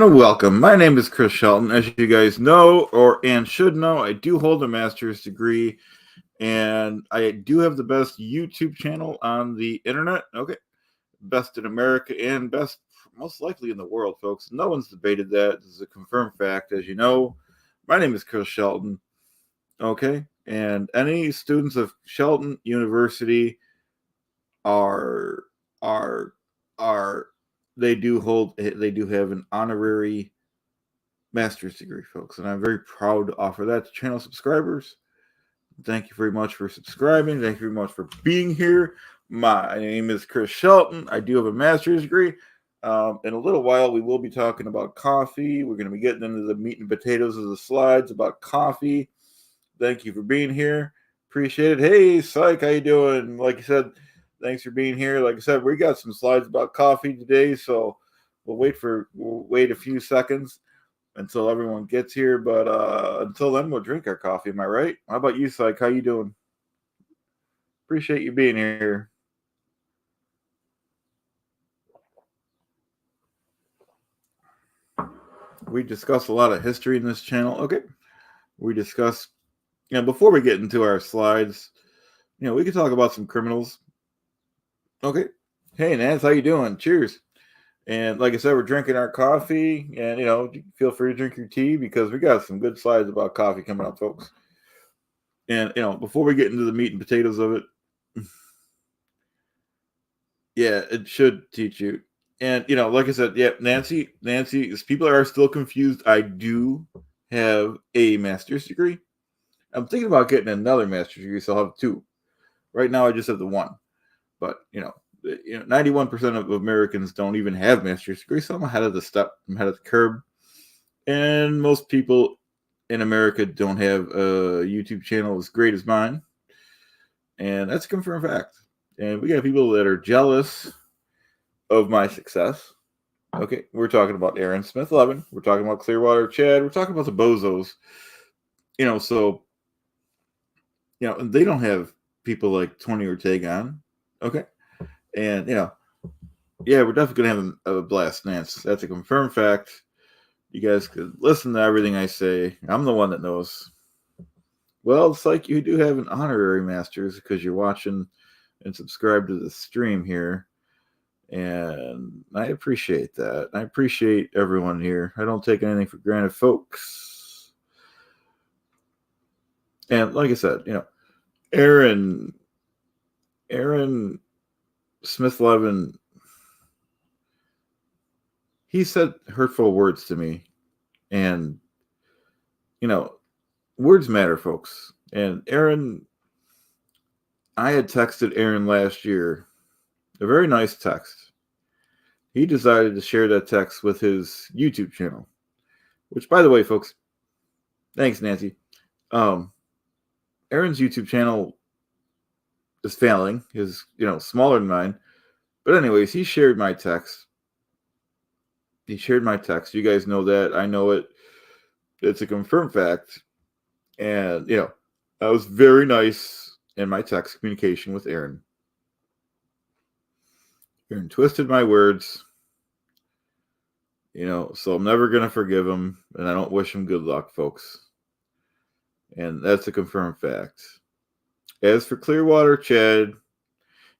and welcome. My name is Chris Shelton. As you guys know and should know, I do hold a master's degree, and I do have the best YouTube channel on the internet. Okay, best in America and best most likely in the world, folks. No one's debated that. This is a confirmed fact. As you know, my name is Chris Shelton. Okay, and any students of Shelton University are are are they do have an honorary master's degree, folks, and I'm very proud to offer that to channel subscribers. Thank you very much for subscribing. Thank you very much for being here. My name is Chris Shelton. I do have a master's degree. In a little while, we will be talking about coffee. We're going to be getting into the meat and potatoes of the slides about coffee. Thank you for being here. Appreciate it. Hey, Psych, how you doing? Like I said, thanks for being here. Like I said, we got some slides about coffee today, so we'll wait a few seconds until everyone gets here. But until then, we'll drink our coffee. Am I right? How about you, Psych? How you doing? Appreciate you being here. We discuss a lot of history in this channel. Okay. We discuss, before we get into our slides, we could talk about some criminals. Okay. Hey, Nance, how you doing? Cheers. And like I said, we're drinking our coffee, and feel free to drink your tea because we got some good slides about coffee coming up, folks. And before we get into the meat and potatoes of it, yeah, it should teach you. And like I said, yeah, Nancy, people are still confused. I do have a master's degree. I'm thinking about getting another master's degree, so I'll have two. Right now, I just have the one. But 91% of Americans don't even have master's degrees, so I'm ahead of the curve. And most people in America don't have a YouTube channel as great as mine, and that's a confirmed fact. And we got people that are jealous of my success. Okay, we're talking about Aaron Smith 11. We're talking about Clearwater Chad. We're talking about the bozos. And they don't have people like Tony Ortega on. Okay. And, yeah, we're definitely going to have a blast, Nance. That's a confirmed fact. You guys could listen to everything I say. I'm the one that knows. Well, it's like you do have an honorary master's because you're watching and subscribe to the stream here. And I appreciate that. I appreciate everyone here. I don't take anything for granted, folks. And like I said, Aaron Smith Levin, he said hurtful words to me. And, words matter, folks. And Aaron, I had texted Aaron last year a very nice text. He decided to share that text with his YouTube channel, which, by the way, folks, thanks, Nancy. Aaron's YouTube channel is failing. Is smaller than mine, but anyways, he shared my text. You guys know that. I know it. It's a confirmed fact, and I was very nice in my text communication with Aaron. Aaron twisted my words, so I'm never going to forgive him, and I don't wish him good luck, folks. And that's a confirmed fact. As for Clearwater Chad,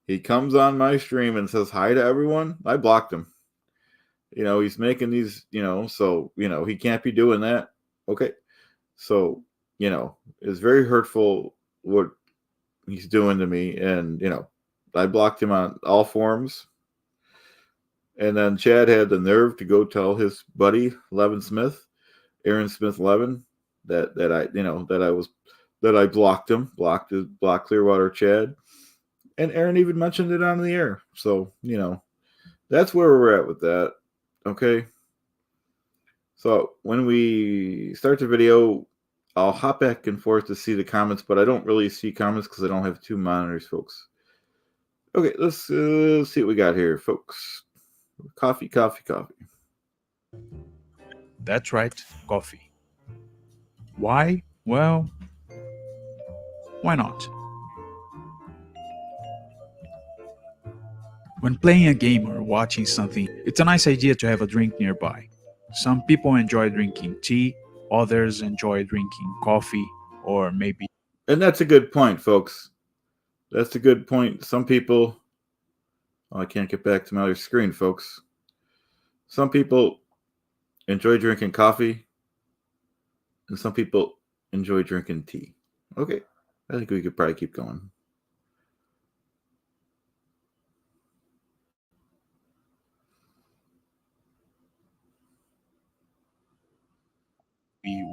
he comes on my stream and says hi to everyone. I blocked him. He's making these, so, he can't be doing that. Okay. So, it's very hurtful what he's doing to me. And, I blocked him on all forums. And then Chad had the nerve to go tell his buddy Levin Smith, Aaron Smith Levin, that I blocked him, blocked Clearwater Chad, and Aaron even mentioned it on the air. So that's where we're at with that. Okay. So when we start the video, I'll hop back and forth to see the comments, but I don't really see comments because I don't have two monitors, folks. Okay, let's see what we got here, folks. Coffee. That's right, coffee. Why? Well, why not? When playing a game or watching something, it's a nice idea to have a drink nearby. Some people enjoy drinking tea, others enjoy drinking coffee, or maybe And that's a good point, folks. That's a good point. Some people, oh, I can't get back to my other screen, folks. Some people enjoy drinking coffee, and some people enjoy drinking tea. Okay, I think we could probably keep going.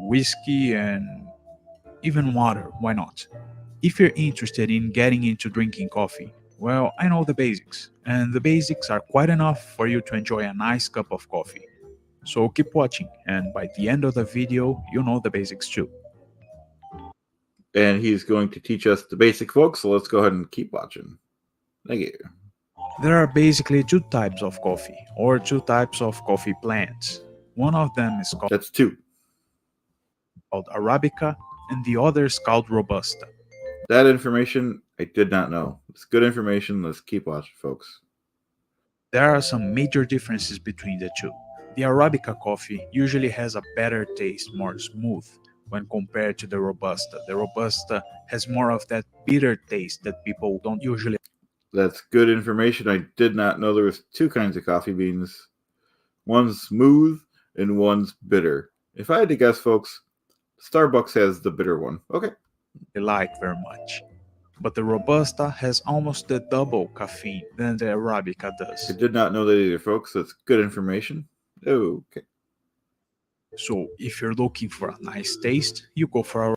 whiskey and even water. Why not? If you're interested in getting into drinking coffee, well, I know the basics, and the basics are quite enough for you to enjoy a nice cup of coffee. So keep watching, and by the end of the video, you'll know the basics too. And he's going to teach us the basic, folks. So let's go ahead and keep watching. Thank you. There are basically two types of coffee, or two types of coffee plants. One of them is That's two. called Arabica, and the other is called Robusta. That information I did not know. It's good information. Let's keep watching, folks. There are some major differences between the two. The Arabica coffee usually has a better taste, more smooth, when compared to the Robusta. The Robusta has more of that bitter taste that people don't usually. That's good information. I did not know there was two kinds of coffee beans. One's smooth and one's bitter. If I had to guess, folks, Starbucks has the bitter one. Okay. like very much. But the Robusta has almost the double caffeine than the Arabica I does. did not know that either, folks. That's good information. Okay. So if you're looking for a nice taste, you go for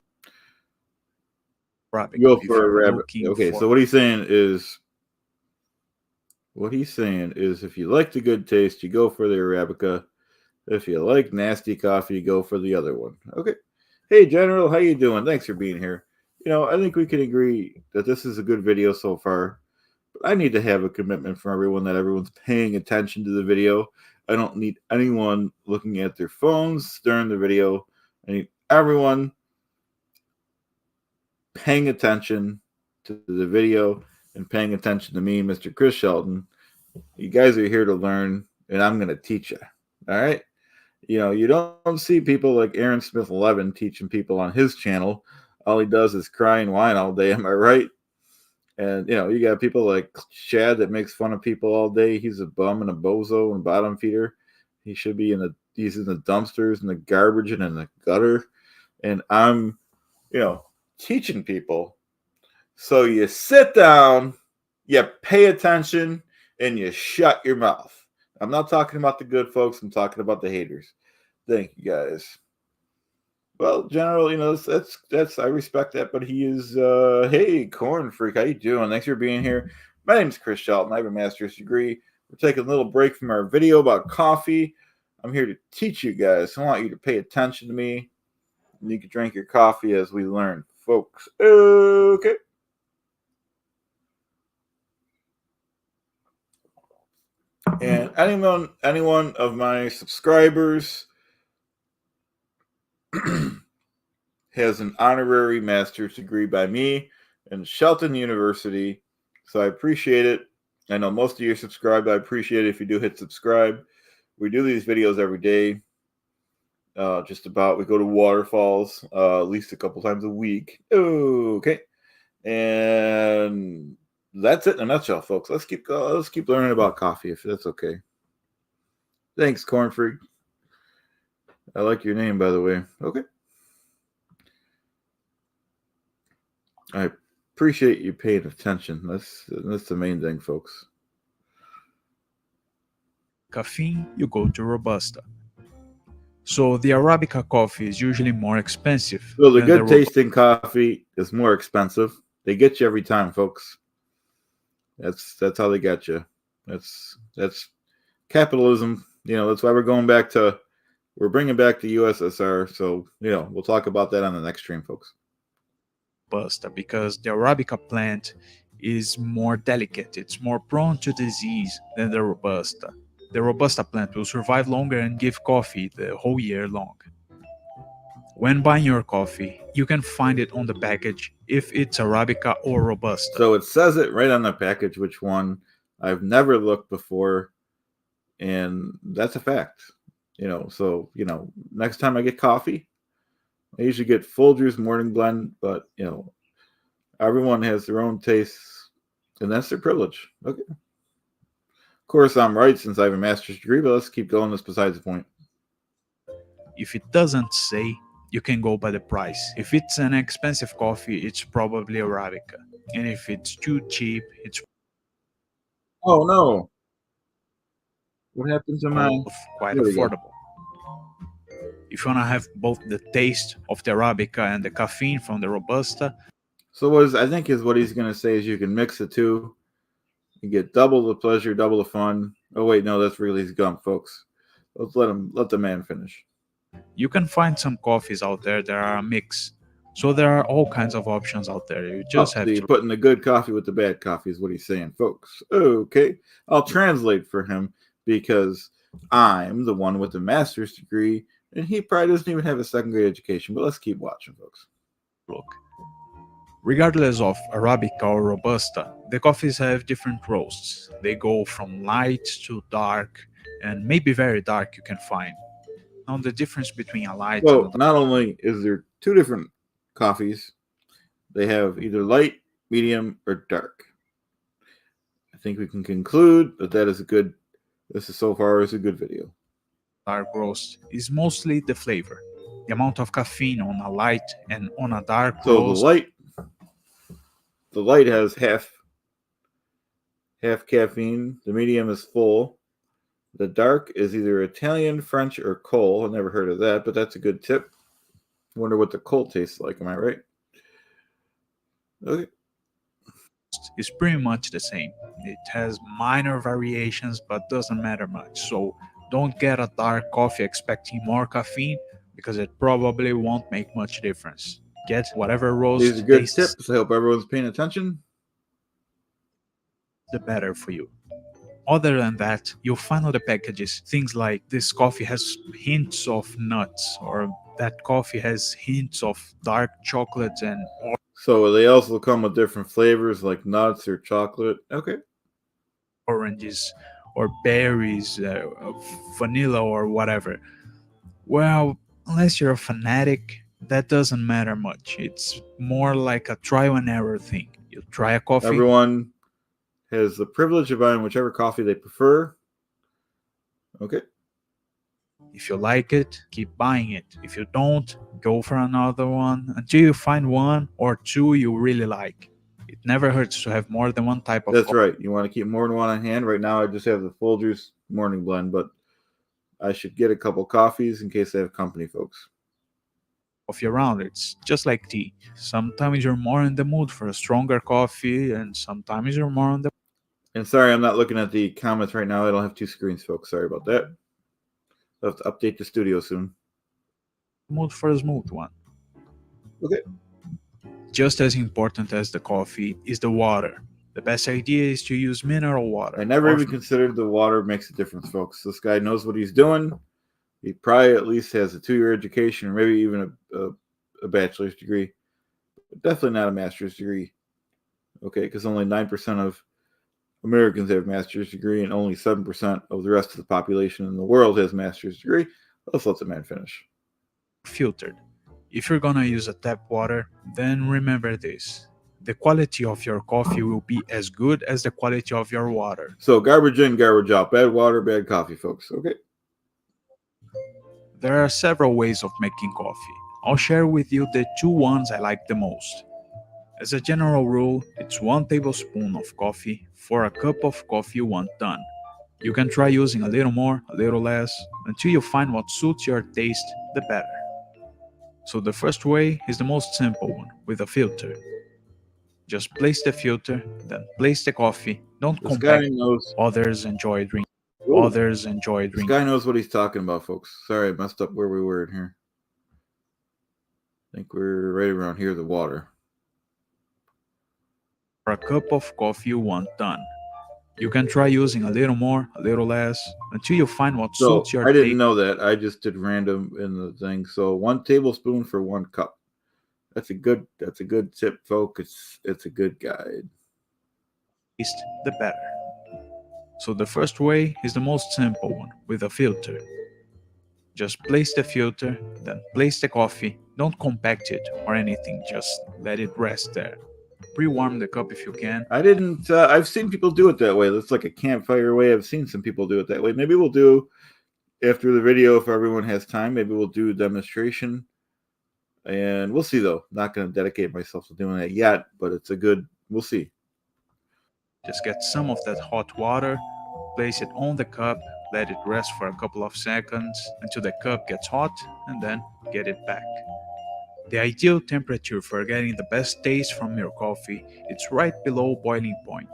Arabica. Go If for a you're rabbit. looking Okay, for so what he's saying is if you like the good taste, you go for the Arabica. If you like nasty coffee, you go for the other one. Okay. Hey, General, how you doing? Thanks for being here. I think we can agree that this is a good video so far. But I need to have a commitment from everyone that everyone's paying attention to the video. I don't need anyone looking at their phones during the video. I need everyone paying attention to the video and paying attention to me, Mr. Chris Shelton. You guys are here to learn, and I'm going to teach you. All right? You don't see people like Aaron Smith 11 teaching people on his channel. All he does is cry and whine all day. Am I right? And you got people like Chad that makes fun of people all day. He's a bum and a bozo and bottom feeder. He's in the dumpsters and the garbage and in the gutter. And I'm, teaching people. So you sit down, you pay attention, and you shut your mouth. I'm not talking about the good folks. I'm talking about the haters. Thank you, guys. Well, General, that's I respect that, but he is hey, Corn Freak, how you doing? Thanks for being here. My name is Chris Shelton. I have a master's degree. We're taking a little break from our video about coffee. I'm here to teach you guys. I want you to pay attention to me. And you can drink your coffee as we learn, folks. Okay. And anyone of my subscribers has an honorary master's degree by me and Shelton University. So I appreciate it. I know most of you are subscribed. I appreciate it if you do hit subscribe. We do these videos every day. Just about. We go to waterfalls at least a couple times a week. Okay. And that's it in a nutshell, folks. Let's keep learning about coffee if that's okay. Thanks, Corn Freak. I like your name, by the way. Okay. I appreciate you paying attention. That's the main thing, folks. caffeine, you go to Robusta. So the Arabica coffee is usually more expensive. So the good tasting coffee is more expensive. They get you every time, folks. That's how they get you. That's capitalism. That's why we're bringing back the USSR. So we'll talk about that on the next stream, folks. Robusta, because the Arabica plant is more delicate. It's more prone to disease than the Robusta. The Robusta plant will survive longer and give coffee the whole year long. When buying your coffee, you can find it on the package if it's Arabica or Robusta. So it says it right on the package which one. I've never looked before, and that's a fact. So next time I get coffee, I usually get Folgers Morning Blend, but everyone has their own tastes, and that's their privilege. Okay. Of course, I'm right since I have a master's degree, but let's keep going. That's besides the point. If it doesn't say, you can go by the price. If it's an expensive coffee, it's probably Arabica. And if it's too cheap, it's Oh no! What happened to my? quite There we go. affordable. If you want to have both the taste of the Arabica and the caffeine from the Robusta, So I think is what he's gonna say is you can mix the two. You get double the pleasure, double the fun. Oh wait, no, that's really his gum, folks. Let's let the man finish. you can find some coffees out there that are a mix. So there are all kinds of options out there. You just have So you're to. putting the good coffee with the bad coffee is what he's saying, folks. Okay, I'll translate for him because I'm the one with the master's degree, and he probably doesn't even have a second grade education. But let's keep watching, folks. Look. Regardless of Arabica or Robusta, the coffees have different roasts. They go from light to dark, and maybe very dark you can find. Now the difference between a light and a So dark, not only is there two different coffees, they have either light, medium, or dark. I think we can conclude that is a good. This is so far is a good video. roast is mostly the flavor. The amount of caffeine on a light and on a dark So roast the light has half caffeine. The medium is full. The dark is either Italian, French, or Cole. I've never heard of that, but that's a good tip. Wonder what the Cole tastes like. Am I right? Okay. is pretty much the same. It has minor variations but doesn't matter much. So don't get a dark coffee expecting more caffeine because it probably won't make much difference. Get whatever roast These are good tastes tips. I hope everyone's paying attention. the better for you. Other than that, you'll find on the packages things like this coffee has hints of nuts, or that coffee has hints of dark chocolate and So they also come with different flavors like nuts or chocolate. Okay. oranges, or berries, vanilla, or whatever. Well, unless you're a fanatic, that doesn't matter much. It's more like a trial and error thing. You try a coffee, Everyone has the privilege of buying whichever coffee they prefer. Okay. if you like it, keep buying it. If you don't, go for another one until you find one or two you really like. It never hurts to have more than one type of That's right. You want to keep more than one on hand. Right now, I just have the Folgers morning blend, but I should get a couple coffees in case I have company, folks. coffee around. It's just like tea. Sometimes you're more in the mood for a stronger coffee, and sometimes you're more in the And sorry, I'm not looking at the comments right now. I don't have two screens, folks. Sorry about that. I'll have to update the studio soon. mood for a smooth one. Okay. Just as important as the coffee is the water. The best idea is to use mineral water. I never or even considered the water makes a difference, folks. This guy knows what he's doing. He probably at least has a 2-year education or maybe even a bachelor's degree, but definitely not a master's degree. Okay, because only 9% of Americans have a master's degree and only 7% of the rest of the population in the world has a master's degree. Let's let the man finish. filtered. If you're gonna use a tap water, then remember this. The quality of your coffee will be as good as the quality of your water. So garbage in, garbage out. Bad water, bad coffee, folks. Okay. There are several ways of making coffee. I'll share with you the two ones I like the most. As a general rule, it's 1 tablespoon of coffee for a cup of coffee you want done. You can try using a little more, a little less, until you find what suits your taste the better. So the first way is the most simple one, with a filter. Just place the filter, then place the coffee. Don't This guy compact. knows. Others enjoy drinking. Ooh, Others enjoy this drinking guy knows what he's talking about, folks. Sorry, I messed up where we were in here. I think we're right around here, the water. for a cup of coffee you want done. You can try using a little more, a little less, until you find what So suits your I didn't taste. know that. I just did random in the thing. So 1 tablespoon for 1 cup. That's a good tip, folks. It's a good guide. The better. So the first way is the most simple one, with a filter. Just place the filter, then place the coffee. Don't compact it or anything, just let it rest there. Pre-warm the cup if you can. I didn't. I've seen people do it that way. That's like a campfire way. I've seen some people do it that way. Maybe we'll do after the video if everyone has time. Maybe we'll do a demonstration, and we'll see. Though, not going to dedicate myself to doing that yet, but it's a good. We'll see. Just get some of that hot water, place it on the cup, let it rest for a couple of seconds until the cup gets hot, and then get it back. The ideal temperature for getting the best taste from your coffee is right below boiling point.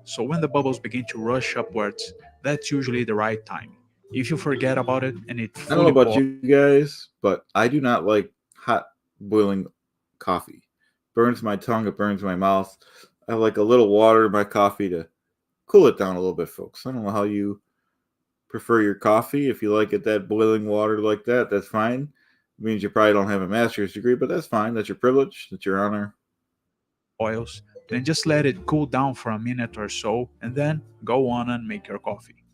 So when the bubbles begin to rush upwards, that's usually the right time. If you forget about it and it I don't know fully about you guys, but I do not like hot boiling coffee. Burns my tongue. It burns my mouth. I like a little water in my coffee to cool it down a little bit, folks. I don't know how you prefer your coffee. If you like it that boiling water like that, that's fine. It means you probably don't have a master's degree, but that's fine. That's your privilege. That's your honor. boils, then just let it cool down for a minute or so and then go on and make your coffee.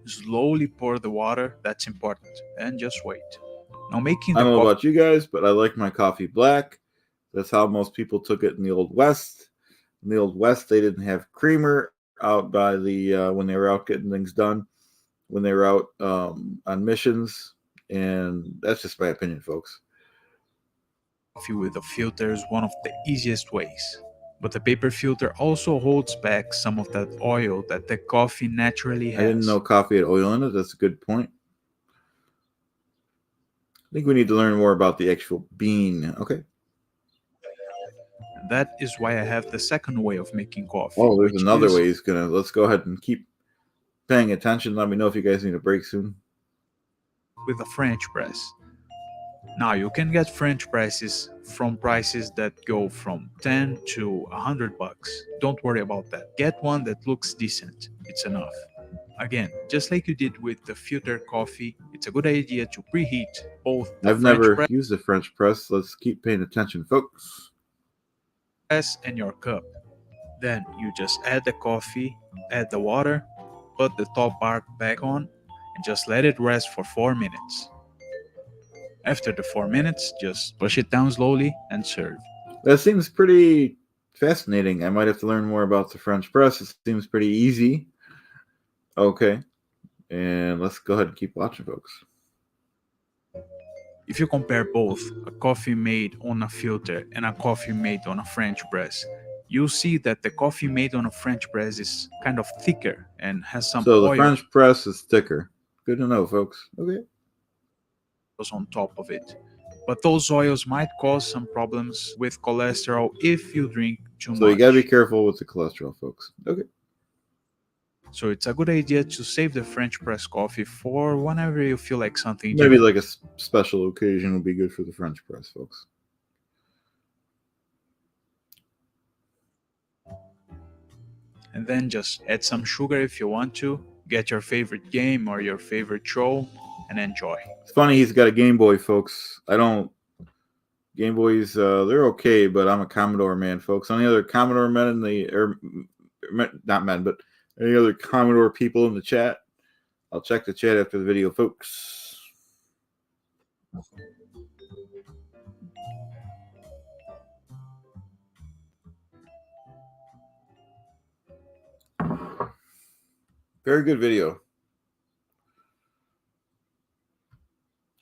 Slowly pour the water, that's important, and just wait. Now making I the don't know coffee, about you guys, but I like my coffee black. That's how most people took it in the Old West. In the Old West, they didn't have creamer out by the when they were out getting things done, when they were out on missions, and that's just my opinion, folks. with a filter is one of the easiest ways. But the paper filter also holds back some of that oil that the coffee naturally has. I didn't know coffee had oil in it. That's a good point. I think we need to learn more about the actual bean. Okay. That is why I have the second way of making coffee. Oh, there's which another is way he's gonna. Let's go ahead and keep paying attention. Let me know if you guys need a break soon. with a French press. Now you can get French presses from prices that go from 10 to $100. Don't worry about that. Get one that looks decent. It's enough. Again, just like you did with the filter coffee, it's a good idea to preheat both the I've French never used a French press. Let's keep paying attention, folks. press and your cup. Then you just add the coffee, add the water, put the top part back on, and just let it rest for 4 minutes. After the 4 minutes, just push it down slowly and serve. That seems pretty fascinating. I might have to learn more about the French press. It seems pretty easy. Okay. And let's go ahead and keep watching, folks. If you compare both a coffee made on a filter and a coffee made on a French press, you'll see that the coffee made on a French press is kind of thicker and has some So the oil French press is thicker. Good to know, folks. Okay. on top of it. But those oils might cause some problems with cholesterol if you drink too much. So you gotta be careful with the cholesterol, folks. Okay. So it's a good idea to save the French press coffee for whenever you feel like something Maybe different. like a special occasion would be good for the French press, folks. And then just add some sugar if you want to, get your favorite game or your favorite show, and enjoy. It's funny he's got a Game Boy, folks. I don't. Game Boys, they're okay, but I'm a Commodore man, folks. Any other Commodore men in the, or not men, but any other Commodore people in the chat? I'll check the chat after the video, folks. Very good video.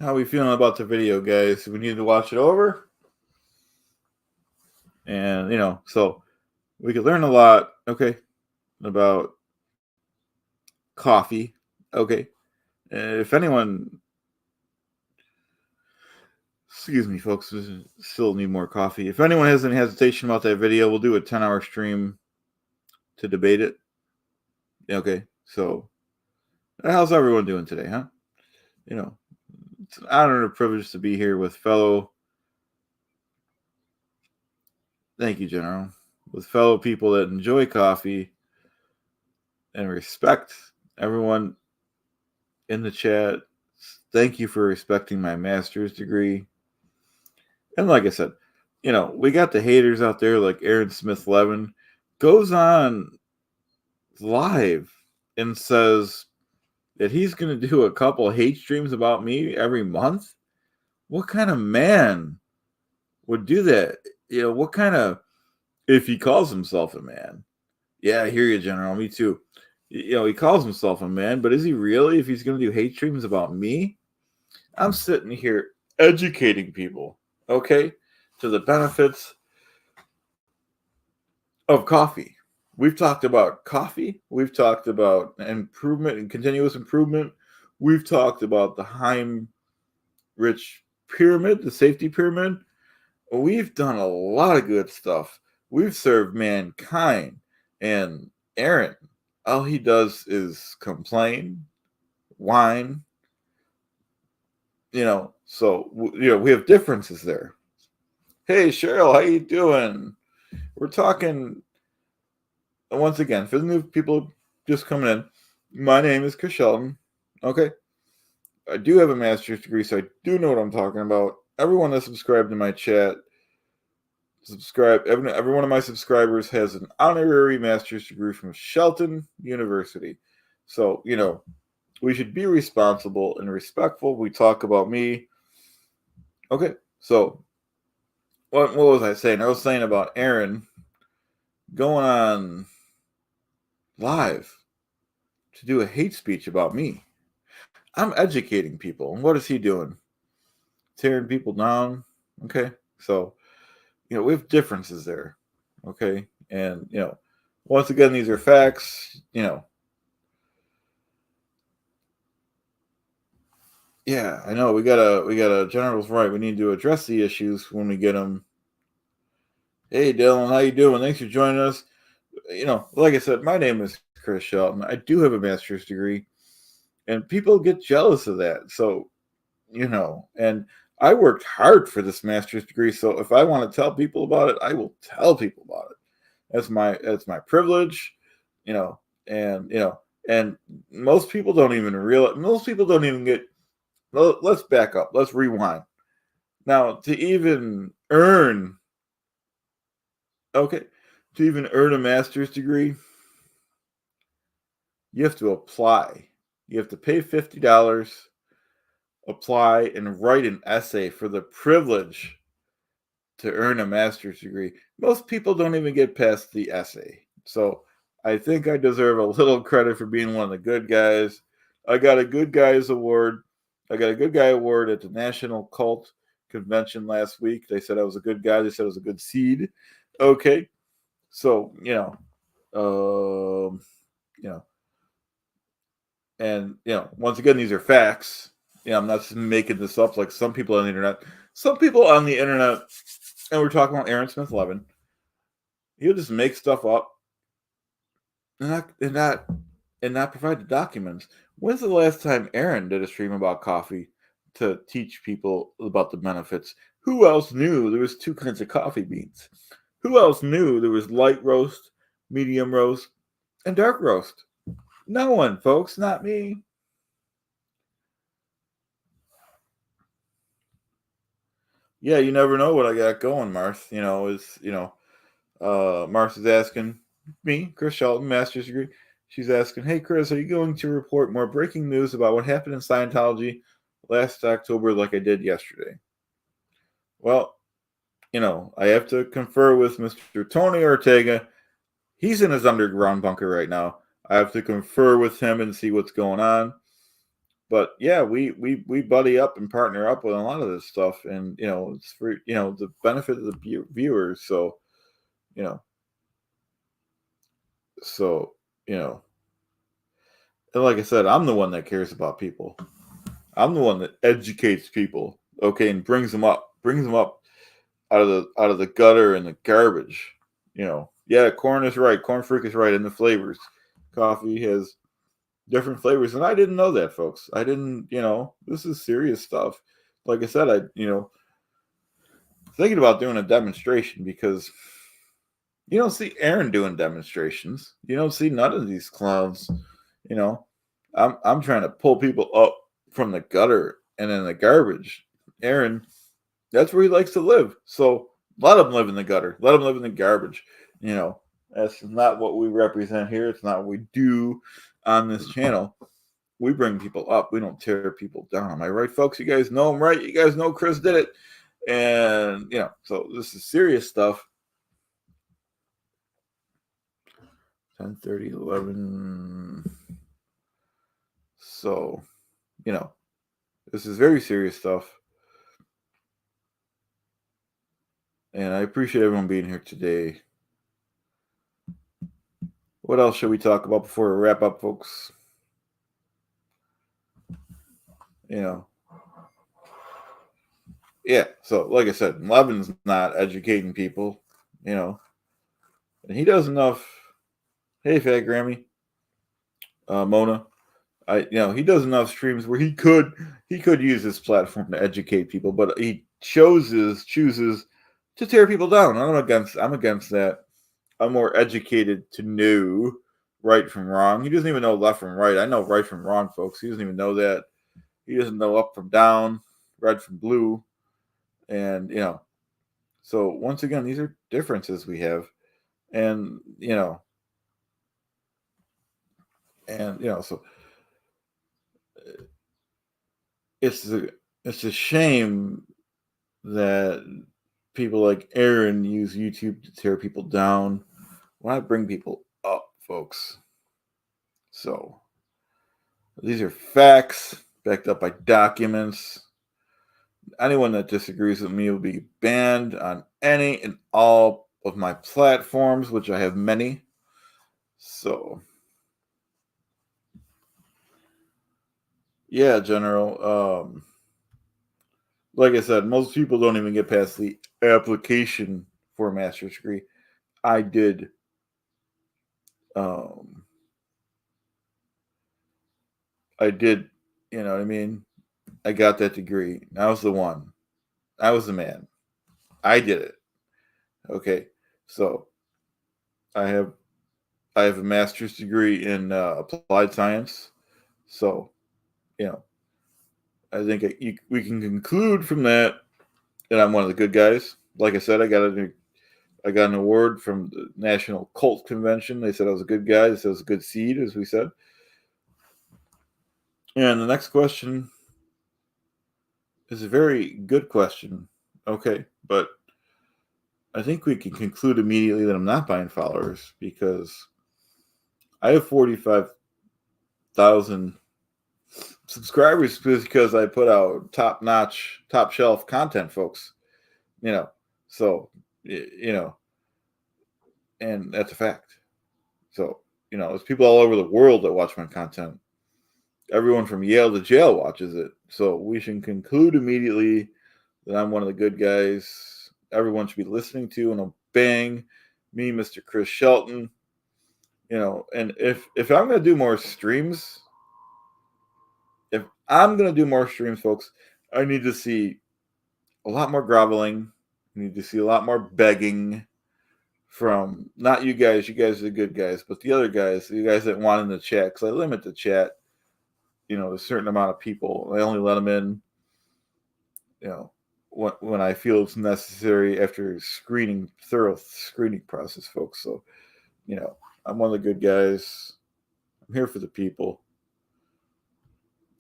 How are we feeling about the video, guys? We need to watch it over. And, so we could learn a lot, okay, about coffee, okay. If anyone, excuse me, folks, still need more coffee. If anyone has any hesitation about that video, we'll do a 10-hour stream to debate it. Okay, so how's everyone doing today, huh? It's an honor and a privilege to be here with thank you, General, with fellow people that enjoy coffee and respect everyone in the chat. Thank you for respecting my master's degree. And like I said, we got the haters out there like Aaron Smith Levin goes on live and says, that he's going to do a couple hate streams about me every month? What kind of man would do that? What kind of, if he calls himself a man? Yeah, I hear you, General. Me too. He calls himself a man, but is he really? If he's going to do hate streams about me? I'm sitting here educating people, okay, to the benefits of coffee. We've talked about coffee. We've talked about improvement and continuous improvement. We've talked about the Heinrich pyramid, the safety pyramid. We've done a lot of good stuff. We've served mankind. And Aaron, all he does is complain, whine, so, we have differences there. Hey, Cheryl, how you doing? We're talking, once again, for the new people just coming in, my name is Chris Shelton, okay? I do have a master's degree, so I do know what I'm talking about. Everyone that's subscribed to my chat, every one of my subscribers has an honorary master's degree from Shelton University. So, we should be responsible and respectful. We talk about me. Okay, so what was I saying? I was saying about Aaron going on live to do a hate speech about me. I'm educating people. And what is he doing? Tearing people down. Okay, so, we have differences there. Okay, and, once again, these are facts. Yeah, I know. We gotta. General's right. We need to address the issues when we get them. Hey, Dylan, how you doing? Thanks for joining us. Like I said, my name is Chris Shelton. I do have a master's degree, and people get jealous of that. So, and I worked hard for this master's degree. So if I want to tell people about it, I will tell people about it. That's my privilege, and most people don't even realize. Most people don't even get. Let's back up. Let's rewind. Now, to even earn a master's degree, you have to apply. You have to pay $50, apply, and write an essay for the privilege to earn a master's degree. Most people don't even get past the essay. So I think I deserve a little credit for being one of the good guys. I got a good guys award. I got a good guy award at the National Cult Convention last week. They said I was a good guy. They said I was a good seed. Okay. So, and, once again, these are facts. I'm not just making this up like some people on the internet. Some people on the internet, and we're talking about Aaron Smith Levin, he'll just make stuff up and not provide the documents. When's the last time Aaron did a stream about coffee to teach people about the benefits? Who else knew there was two kinds of coffee beans? Who else knew there was light roast, medium roast, and dark roast? No one, folks, not me. Yeah, you never know what I got going, Marth. Marth is asking me, Chris Shelton, master's degree. She's asking, hey, Chris, are you going to report more breaking news about what happened in Scientology last October like I did yesterday? Well, I have to confer with Mr. Tony Ortega. He's in his underground bunker right now. I have to confer with him and see what's going on. But yeah, we buddy up and partner up with a lot of this stuff, and it's for the benefit of the viewers. So, and like I said, I'm the one that cares about people. I'm the one that educates people, okay, and brings them up out of the gutter and the garbage. Yeah, corn is right, corn freak is right in the flavors. Coffee has different flavors, and I didn't know that, folks. I didn't, this is serious stuff. Like I said, thinking about doing a demonstration because you don't see Aaron doing demonstrations. You don't see none of these clowns. I'm trying to pull people up from the gutter and in the garbage. Aaron, that's where he likes to live. So let him live in the gutter. Let him live in the garbage. That's not what we represent here. It's not what we do on this channel. we bring people up. We don't tear people down. Am I right, folks? You guys know I'm right. You guys know Chris did it. And, so this is serious stuff. 10:30, 11. So, this is very serious stuff. And I appreciate everyone being here today. What else should we talk about before we wrap up, folks? Yeah, so like I said, Levin's not educating people, and he does enough. Hey, Fat Grammy, Mona, he does enough streams where he could use this platform to educate people, but he chooses to tear people down. I'm against that. I'm more educated to know right from wrong. He doesn't even know left from right. I know right from wrong, folks. He doesn't even know that. He doesn't know up from down, red from blue. And, so once again, these are differences we have. And, so it's a shame that people like Aaron use YouTube to tear people down. Why not bring people up, folks? So these are facts backed up by documents. Anyone that disagrees with me will be banned on any and all of my platforms, which I have many. So, yeah, General. Like I said, most people don't even get past the application for a master's degree. I did. I did. You know what I mean? I got that degree. I was the one. I was the man. I did it. Okay, so I have a master's degree in applied science. So, I think we can conclude from that I'm one of the good guys. Like I said, I got an award from the National Cult Convention. They said I was a good guy. They said I was a good seed, as we said. And the next question is a very good question. Okay, but I think we can conclude immediately that I'm not buying followers because I have 45,000 subscribers because I put out top-notch, top-shelf content, folks. So, and that's a fact. So, there's people all over the world that watch my content. Everyone from Yale to jail watches it. So we should conclude immediately that I'm one of the good guys everyone should be listening to and obeying me, Mr. Chris Shelton. And if I'm going to do more streams, folks, I need to see a lot more groveling. I need to see a lot more begging from not you guys. You guys are the good guys, but the other guys, you guys that want in the chat, because I limit the chat. A certain amount of people. I only let them in, when I feel it's necessary after thorough screening process, folks. So, I'm one of the good guys. I'm here for the people.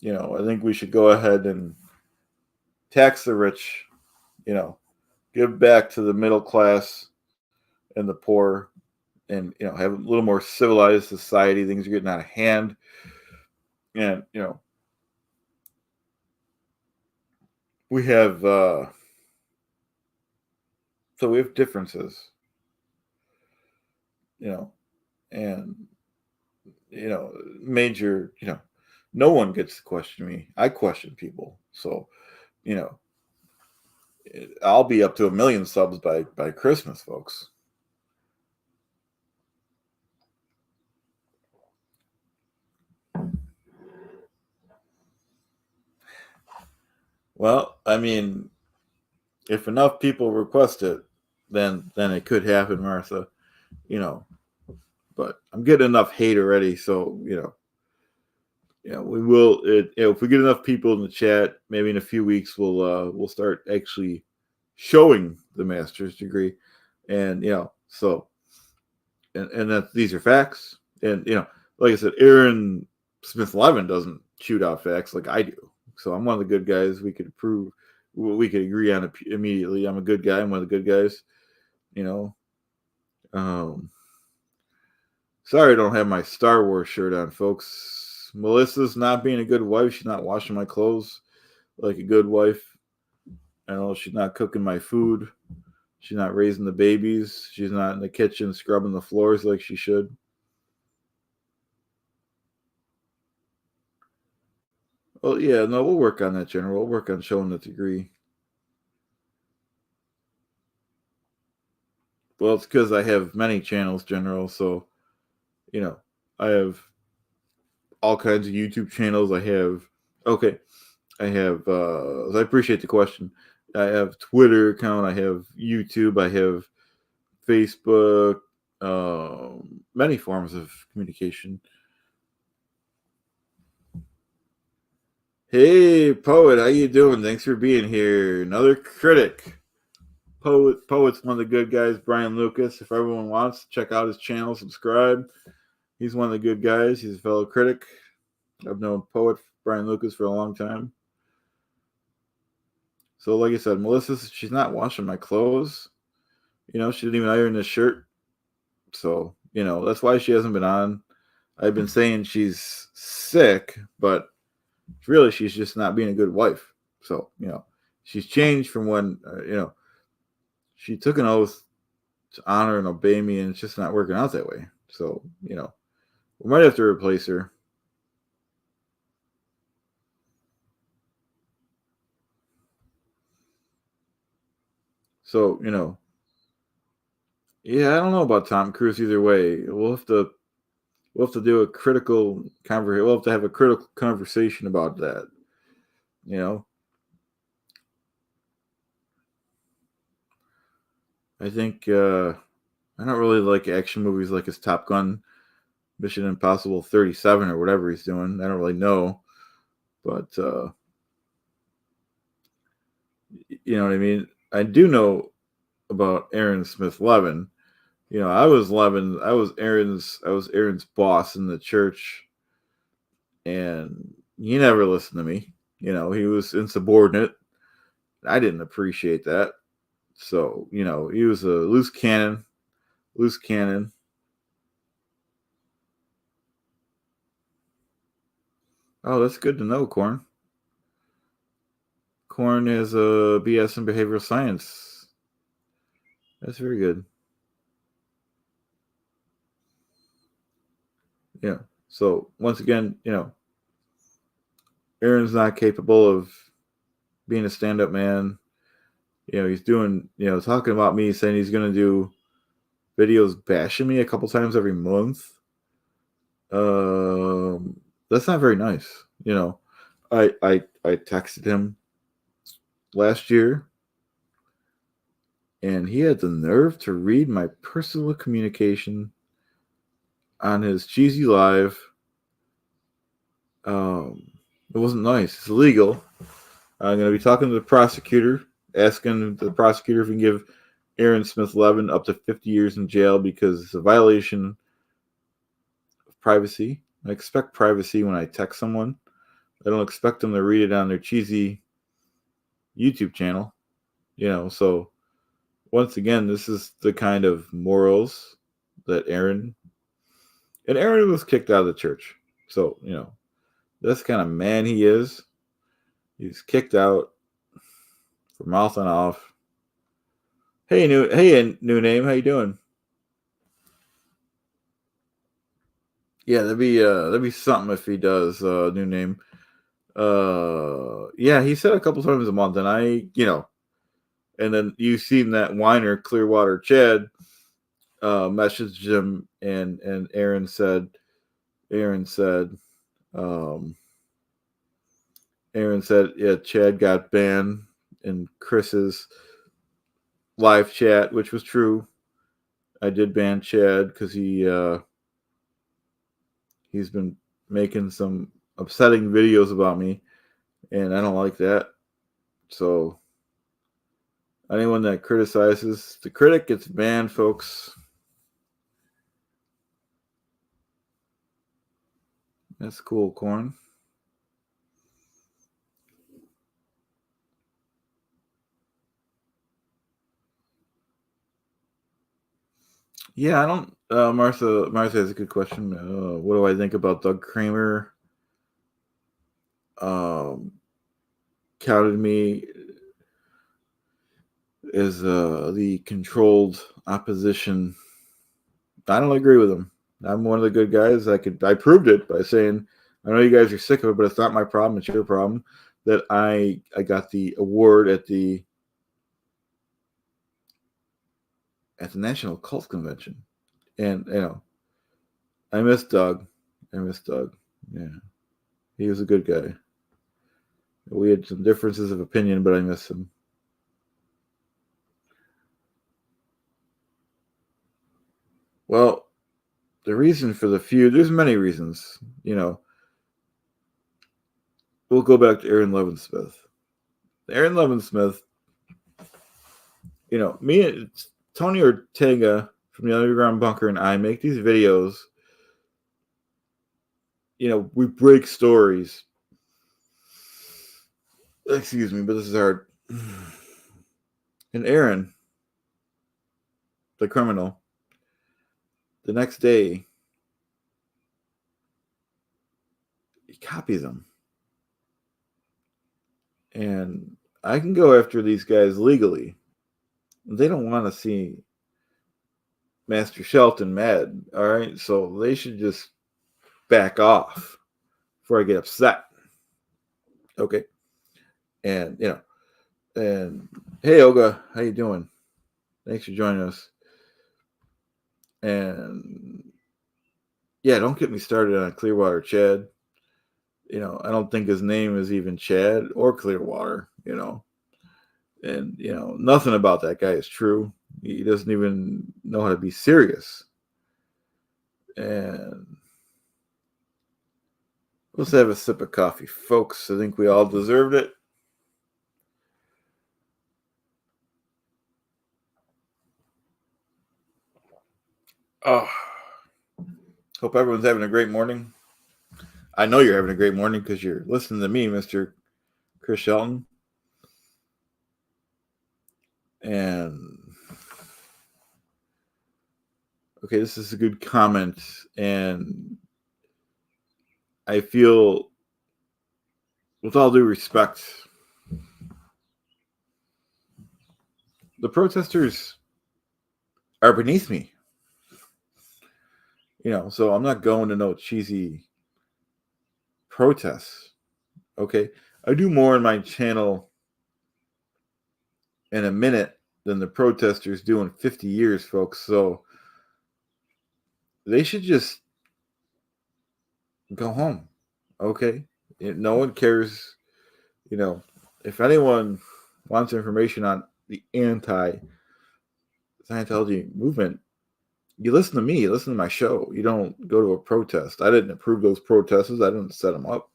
I think we should go ahead and tax the rich, give back to the middle class and the poor, and, have a little more civilized society. Things are getting out of hand. And, we have, so we have differences, and, major, no one gets to question me. I question people. So, I'll be up to 1 million subs by Christmas, folks. Well, I mean, if enough people request it, then it could happen, Martha. But I'm getting enough hate already, so we will. If we get enough people in the chat, maybe in a few weeks we'll start actually showing the master's degree, and so, and that these are facts, and like I said, Aaron Smith Levin doesn't shoot out facts like I do. So I'm one of the good guys. We could agree on it immediately. I'm a good guy. I'm one of the good guys. You know. Sorry I don't have my Star Wars shirt on, folks. Melissa's not being a good wife. She's not washing my clothes like a good wife. I know she's not cooking my food. She's not raising the babies. She's not in the kitchen scrubbing the floors like she should. Well, yeah, no, we'll work on that, General. We'll work on showing the degree. Well, it's because I have many channels, General. So, I have all kinds of YouTube channels. I appreciate the question. I have Twitter account. I have YouTube. I have Facebook. Many forms of communication. Hey, Poet, how you doing? Thanks for being here. Another critic. Poet's one of the good guys, Brian Lucas. If everyone wants, check out his channel, subscribe. He's one of the good guys. He's a fellow critic. I've known Poet Brian Lucas for a long time. So, like I said, Melissa, she's not washing my clothes. She didn't even iron this shirt. So, that's why she hasn't been on. I've been saying she's sick, but really she's just not being a good wife. So, she's changed from when, she took an oath to honor and obey me, and it's just not working out that way. So, we might have to replace her. So, yeah, I don't know about Tom Cruise either way. We'll have to do a critical conversation. We'll have to have a critical conversation about that. I think I don't really like action movies like his Top Gun, Mission Impossible 37 or whatever he's doing. I don't really know, but you know what I mean. I do know about Aaron Smith Levin. I was Aaron's boss in the church, and he never listened to me. He was insubordinate. I didn't appreciate that. So, he was a loose cannon. Oh, that's good to know, Corn. Corn is a BS in behavioral science. That's very good. Yeah. So once again, Aaron's not capable of being a stand-up man. He's doing, talking about me, saying he's going to do videos bashing me a couple times every month. That's not very nice. I texted him last year, and he had the nerve to read my personal communication on his cheesy live. It wasn't nice. It's illegal. I'm going to be talking to the prosecutor, asking the prosecutor if we can give Aaron Smith Levin up to 50 years in jail because it's a violation of privacy. I expect privacy when I text someone. I don't expect them to read it on their cheesy YouTube channel. So once again, this is the kind of morals that Aaron was kicked out of the church. So, that's kind of man he is. He's kicked out for mouthing off. Hey, new name. How you doing? Yeah, that'd be something if he does. New name. Yeah, he said a couple times a month, and and then you've seen that whiner Clearwater Chad messaged him, and Aaron said, yeah, Chad got banned in Chris's live chat, which was true. I did ban Chad because he's been making some upsetting videos about me, and I don't like that. So anyone that criticizes the critic gets banned, folks. That's cool, Corn. Yeah, I don't. Martha has a good question. What do I think about Doug Kramer? Um, Counted me as the controlled opposition. I don't agree with him. I'm one of the good guys. I proved it by saying, I know you guys are sick of it, but it's not my problem. It's your problem. That I got the award at the National Cult Convention, and I miss Doug. I miss Doug. Yeah, he was a good guy. We had some differences of opinion, but I miss him. Well, the reason for the feud, there's many reasons. We'll go back to Aaron Levinsmith. Aaron Levinsmith, me and Tony Ortega from the Underground Bunker and I make these videos. We break stories. Excuse me, but this is hard. And Aaron, the criminal, the next day, he copies them. And I can go after these guys legally. They don't want to see Master Shelton mad, all right? So they should just back off before I get upset. Okay. And, and hey, Olga, how you doing? Thanks for joining us. And yeah, don't get me started on Clearwater Chad. I don't think his name is even Chad or Clearwater, And, nothing about that guy is true. He doesn't even know how to be serious. And let's have a sip of coffee, folks. I think we all deserved it. Oh, hope everyone's having a great morning. I know you're having a great morning because you're listening to me, Mr. Chris Shelton. And okay, this is a good comment. And I feel, with all due respect, the protesters are beneath me. So I'm not going to no cheesy protests. Okay. I do more in my channel in a minute than the protesters do in 50 years, folks. So they should just go home. Okay. No one cares. If anyone wants information on the anti-Scientology movement, you listen to me, you listen to my show. You don't go to a protest. I didn't approve those protests. I didn't set them up.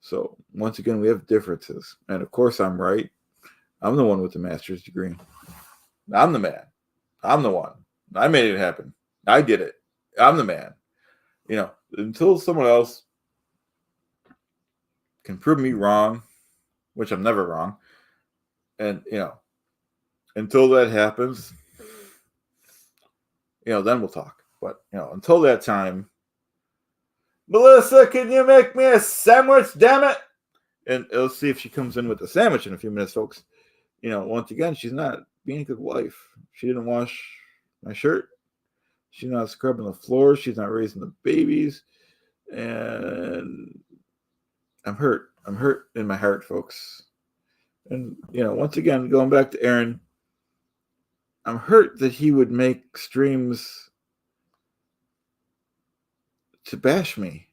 So once again, we have differences. And of course, I'm right. I'm the one with the master's degree. I'm the man. I'm the one. I made it happen. I did it. I'm the man. Until someone else can prove me wrong, which I'm never wrong, and, until that happens, then we'll talk. But, until that time, Melissa, can you make me a sandwich, damn it? And let's see if she comes in with the sandwich in a few minutes, folks. Once again, she's not being a good wife. She didn't wash my shirt. She's not scrubbing the floors. She's not raising the babies. And I'm hurt. I'm hurt in my heart, folks. And, once again, going back to Aaron, I'm hurt that he would make streams to bash me.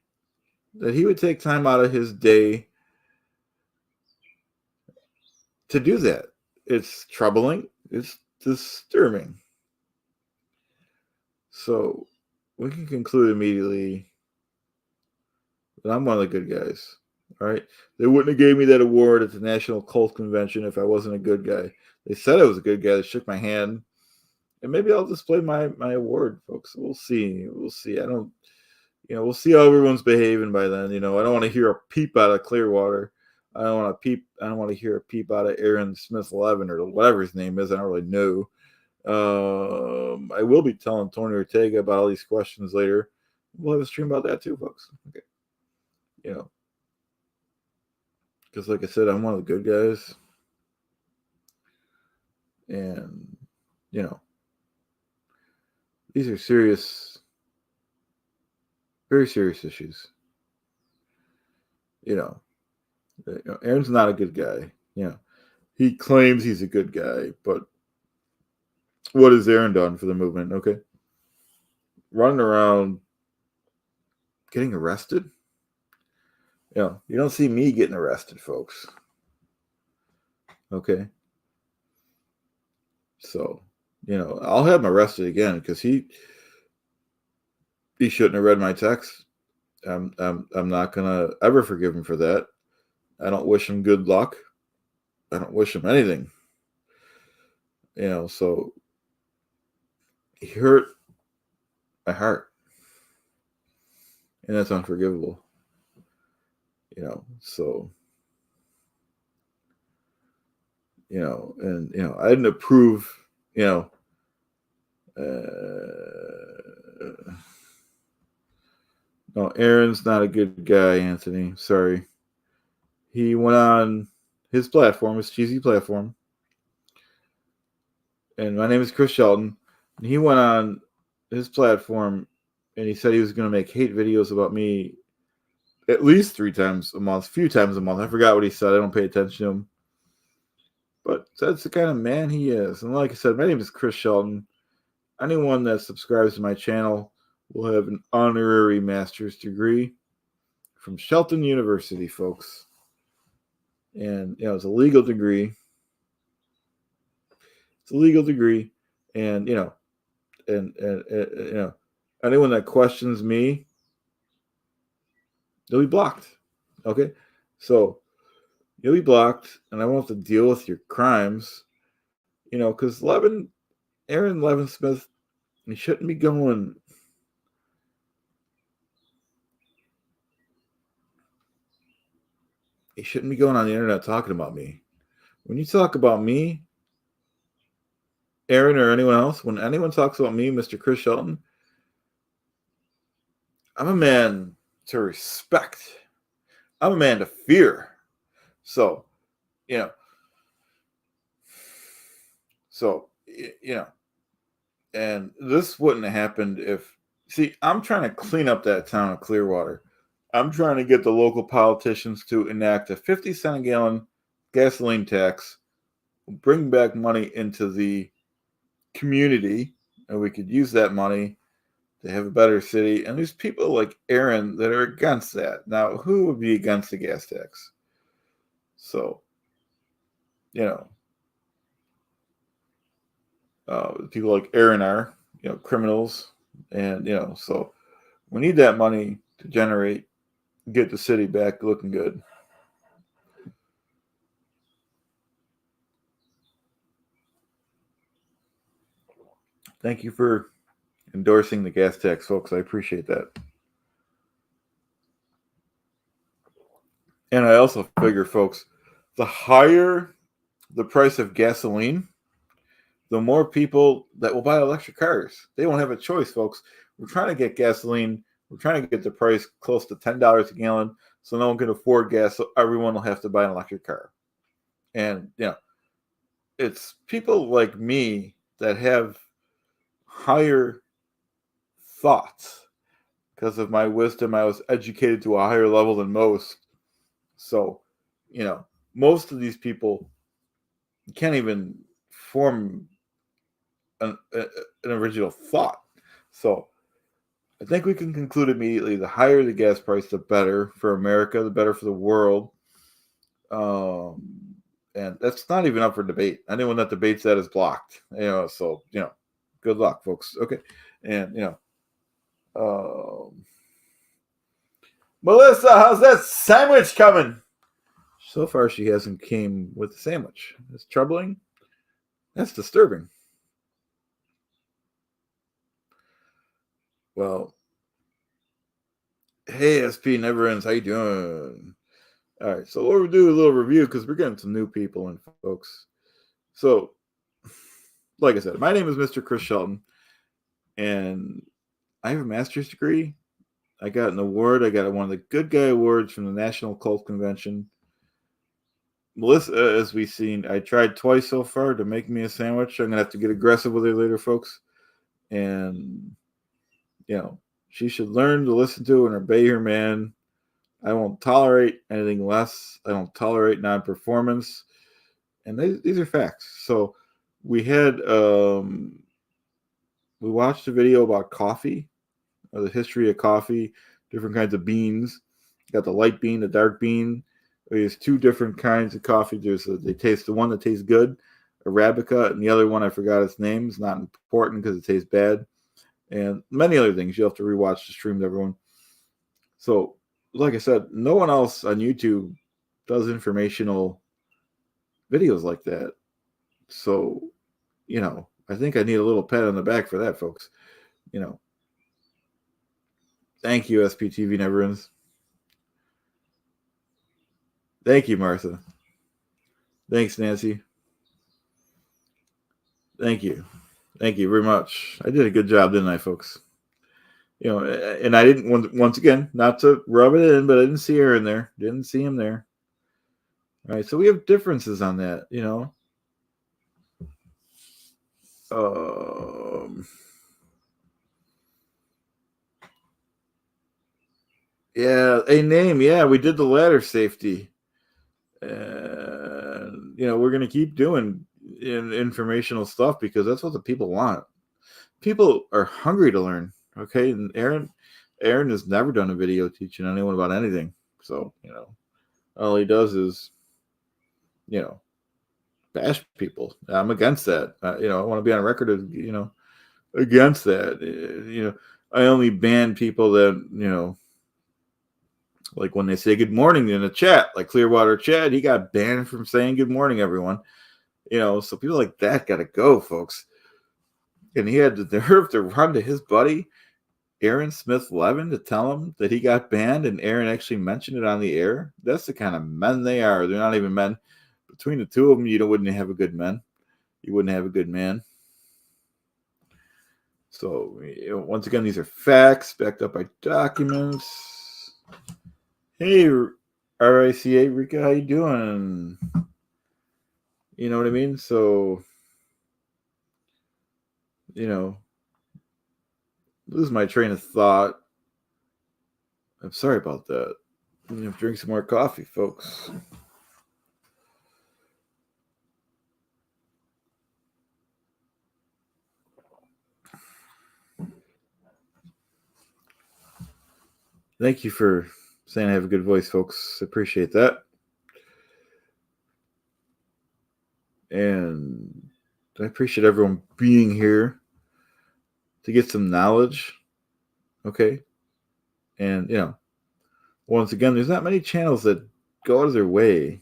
That he would take time out of his day to do that. It's troubling. It's disturbing. So we can conclude immediately that I'm one of the good guys. All right. They wouldn't have gave me that award at the National Cult Convention if I wasn't a good guy. They said I was a good guy. They shook my hand. And maybe I'll display my award, folks. We'll see. We'll see. I don't, we'll see how everyone's behaving by then. I don't want to hear a peep out of Clearwater. I don't want to hear a peep out of Aaron Smith 11 or whatever his name is. I don't really know. I will be telling Tony Ortega about all these questions later. We'll have a stream about that too, folks. Okay. You know, because like I said, I'm one of the good guys. And, you know, these are serious, very serious issues. You know, Aaron's not a good guy. You know, he claims he's a good guy, but what has Aaron done for the movement? Okay. Running around getting arrested? You know, you don't see me getting arrested, folks. Okay. So, you know, I'll have him arrested again because he shouldn't have read my text. I'm not gonna ever forgive him for that. I don't wish him good luck. I don't wish him anything. You know, so he hurt my heart. And that's unforgivable. You know, so and I didn't approve, no, Aaron's not a good guy, Anthony. Sorry. He went on his platform, his cheesy platform. And my name is Chris Shelton. And he went on his platform and he said he was going to make hate videos about me at least 3 times a month, a few times a month. I forgot what he said. I don't pay attention to him. But that's the kind of man he is. And like I said, my name is Chris Shelton. Anyone that subscribes to my channel will have an honorary master's degree from Shelton University, folks. And, it's a legal degree. It's a legal degree. And, anyone that questions me, they'll be blocked. Okay? So, you'll be blocked, and I won't have to deal with your crimes. Because Aaron Levin Smith, he shouldn't be going. He shouldn't be going on the internet talking about me. When you talk about me, Aaron or anyone else, when anyone talks about me, Mr. Chris Shelton, I'm a man to respect. I'm a man to fear. So, and this wouldn't have happened if, I'm trying to clean up that town of Clearwater. I'm trying to get the local politicians to enact a 50-cent a gallon gasoline tax, bring back money into the community, and we could use that money to have a better city. And there's people like Aaron that are against that. Now, who would be against the gas tax? So, people like Aaron are, criminals. And, so we need that money to get the city back looking good. Thank you for endorsing the gas tax, folks. I appreciate that. And I also figure, folks, the higher the price of gasoline, the more people that will buy electric cars. They won't have a choice, folks. We're trying to get gasoline. We're trying to get the price close to $10 a gallon so no one can afford gas, so everyone will have to buy an electric car. And, it's people like me that have higher thoughts. Because of my wisdom, I was educated to a higher level than most. So, most of these people can't even form an original thought. So, I think we can conclude immediately: the higher the gas price, the better for America, the better for the world. And that's not even up for debate. Anyone that debates that is blocked. So good luck, folks. Okay, and Melissa, how's that sandwich coming? So far, she hasn't came with the sandwich. That's troubling. That's disturbing. Well, hey, SP Neverends, how you doing? All right, so we'll do a little review because we're getting some new people in, folks. So, like I said, my name is Mr. Chris Shelton, and I have a master's degree. I got an award. I got one of the Good Guy Awards from the National Cult Convention. Melissa, as we've seen, I tried twice so far to make me a sandwich. I'm going to have to get aggressive with her later, folks. And, she should learn to listen to and obey her man. I won't tolerate anything less. I don't tolerate non-performance. And these are facts. So we had, we watched a video about coffee, or the history of coffee, different kinds of beans. Got the light bean, the dark bean. There's two different kinds of coffee. The one that tastes good, Arabica, and the other one I forgot its name. It's not important because it tastes bad, and many other things. You'll have to rewatch the stream, everyone. So, like I said, no one else on YouTube does informational videos like that. So, I think I need a little pat on the back for that, folks. Thank you, SPTV Neverends. Thank you, Martha. Thanks, Nancy. Thank you. Thank you very much. I did a good job, didn't I, folks? And I didn't, once again, not to rub it in, but I didn't see Aaron there. Didn't see him there. All right, so we have differences on that, Yeah, a name. Yeah, we did the ladder safety. And, we're going to keep doing informational stuff because that's what the people want. People are hungry to learn. Okay. And Aaron has never done a video teaching anyone about anything. So, all he does is, bash people. I'm against that. I want to be on record as, against that. I only ban people that, like when they say good morning in a chat, like Clearwater Chad, he got banned from saying good morning, everyone. So people like that got to go, folks. And he had the nerve to run to his buddy, Aaron Smith-Levin, to tell him that he got banned, and Aaron actually mentioned it on the air. That's the kind of men they are. They're not even men. Between the two of them, you wouldn't have a good man. You wouldn't have a good man. So, once again, these are facts backed up by documents. Hey, RICA, Rika, how you doing? You know what I mean? So, lose my train of thought. I'm sorry about that. I'm going to drink some more coffee, folks. Thank you for saying I have a good voice, folks. Appreciate that. And I appreciate everyone being here to get some knowledge. Okay. And, once again, there's not many channels that go out of their way.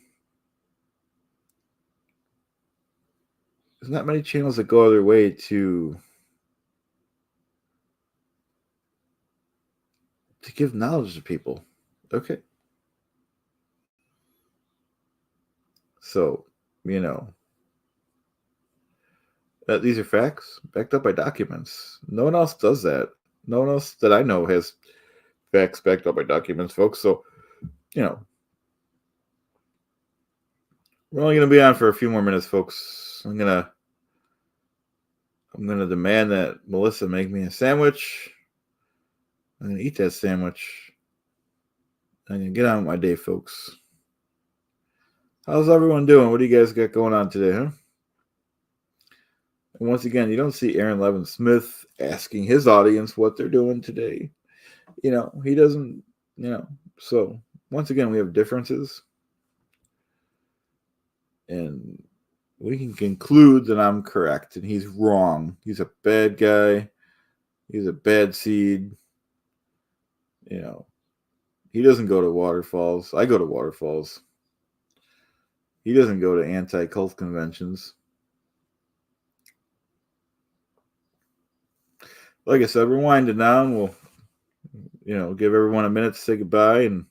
There's not many channels that go out of their way to give knowledge to people. Okay. So, these are facts backed up by documents. No one else does that. No one else that I know has facts backed up by documents, folks. So, we're only going to be on for a few more minutes, folks. I'm gonna demand that Melissa make me a sandwich. I'm gonna eat that sandwich. I'm gonna get on with my day, folks. How's everyone doing? What do you guys got going on today, huh? And once again, you don't see Aaron Levin Smith asking his audience what they're doing today. He doesn't, So, once again, we have differences. And we can conclude that I'm correct and he's wrong. He's a bad guy. He's a bad seed. He doesn't go to waterfalls. I go to waterfalls. He doesn't go to anti-cult conventions. Like I said, we're winding down. We'll, give everyone a minute to say goodbye. And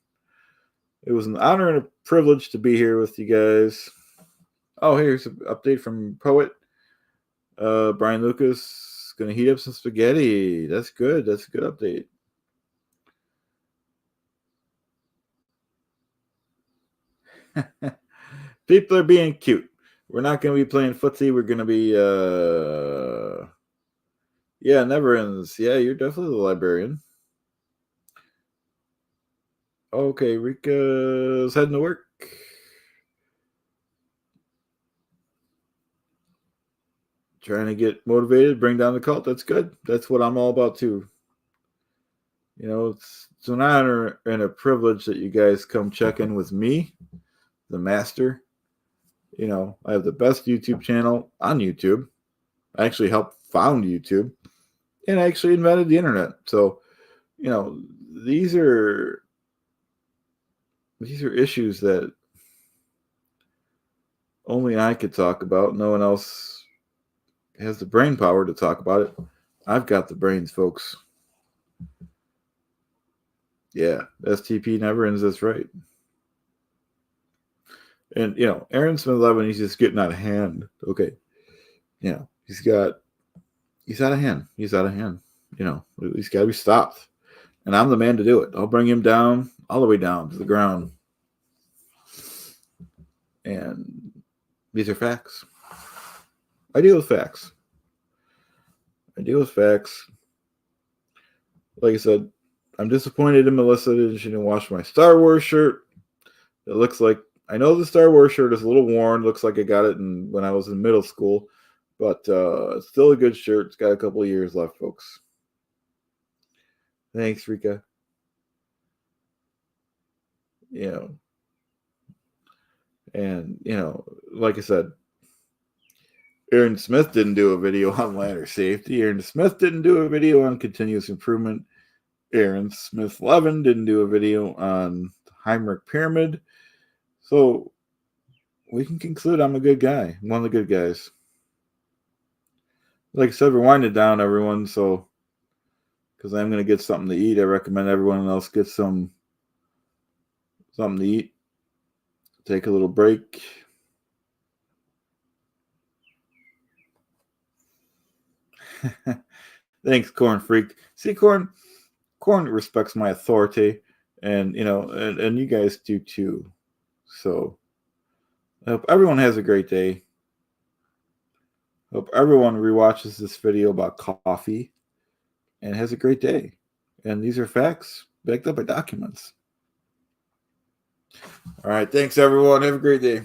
it was an honor and a privilege to be here with you guys. Oh, here's an update from Poet. Brian Lucas gonna heat up some spaghetti. That's good. That's a good update. People are being cute. We're not gonna be playing footsie. We're gonna be yeah, never ends. Yeah, you're definitely the librarian. Okay, Rika's heading to work. Trying to get motivated, bring down the cult. That's good. That's what I'm all about too. You know, it's an honor and a privilege that you guys come check in with me, the master. You know, I have the best YouTube channel on YouTube. I actually helped found YouTube, and I actually invented the internet. So, you know, these are issues that only I could talk about. No one else has the brain power to talk about it. I've got the brains, folks. Yeah, STP never ends. That's right. And you know, Aaron Smith 11, he's just getting out of hand. Okay, you know, he's out of hand. He's out of hand. You know, he's got to be stopped. And I'm the man to do it. I'll bring him down all the way down to the ground. And these are facts. I deal with facts. Like I said, I'm disappointed in Melissa that she didn't wash my Star Wars shirt. It looks like, I know the Star Wars shirt is a little worn. Looks like I got it when I was in middle school. But it's still a good shirt. It's got a couple of years left, folks. Thanks, Rika. You know, and, you know, like I said, Aaron Smith didn't do a video on ladder safety. Aaron Smith didn't do a video on continuous improvement. Aaron Smith 11 didn't do a video on Heimrich Pyramid. So we can conclude I'm a good guy. I'm one of the good guys. Like I said, we're winding down, everyone. So, because I'm going to get something to eat, I recommend everyone else get something to eat. Take a little break. Thanks, Corn Freak. See, Corn respects my authority, and you know, and you guys do too. So, I hope everyone has a great day. Hope everyone rewatches this video about coffee and has a great day. And these are facts backed up by documents. All right, thanks everyone. Have a great day.